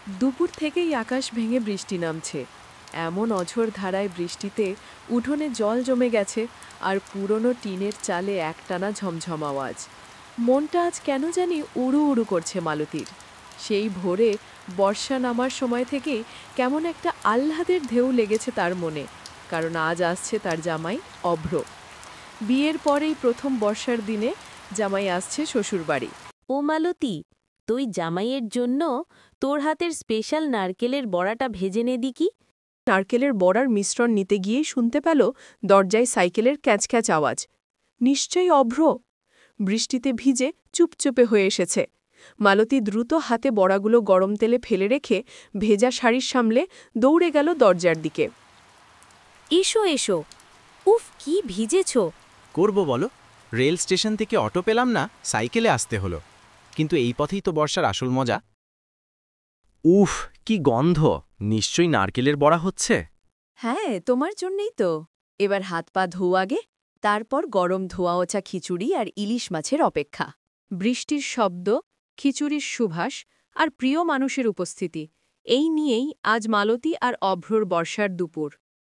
দুপুর থেকেই আকাশ ভেঙে বৃষ্টি নামছে। এমন অঝোর ধারায় বৃষ্টিতে উঠোনে জল জমে গেছে, আর পুরনো টিনের চালে একটানা ঝমঝম আওয়াজ। মনটা আজ কেন জানি উড়ু উড়ু করছে মালতীর। সেই ভোরে বর্ষা নামার সময় থেকেই কেমন একটা আহ্লাদের ঢেউ লেগেছে তার মনে, কারণ আজ আসছে তার জামাই অভ্র। বিয়ের পরেই প্রথম বর্ষার দিনে জামাই আসছে শ্বশুরবাড়ি। ও মালতী, তুই জামাইয়ের জন্য তোর হাতের স্পেশাল নারকেলের বড়াটা ভেজে নে দিকি। নারকেলের বড়ার মিশ্রণ নিতে গিয়েই শুনতে পেল দরজায় সাইকেলের ক্যাঁচক্যাঁচ আওয়াজ। নিশ্চয়ই অভ্র। বৃষ্টিতে ভিজে চুপচুপে হয়ে এসেছে। মালতী দ্রুত হাতে বড়াগুলো গরম তেলে ফেলে রেখে ভেজা শাড়ির সামলে দৌড়ে গেল দরজার দিকে। এসো এসো। উফ, কি ভিজেছ! করব বলো, রেল স্টেশন থেকে অটো পেলাম না, সাইকেলে আসতে হলো। কিন্তু এই পথেই তো বর্ষার আসল মজা। উফ, কি গন্ধ! নিশ্চয়ই নারকেলের বড়া হচ্ছে। হ্যাঁ, তোমার জন্যই তো। এবার হাত পা ধোও আগে, তারপর গরম ধোয়া ওচা খিচুড়ি আর ইলিশ মাছের অপেক্ষা। বৃষ্টির শব্দ, খিচুড়ির সুভাষ আর প্রিয় মানুষের উপস্থিতি, এই নিয়েই আজ মালতী আর অভ্রর বর্ষার দুপুর।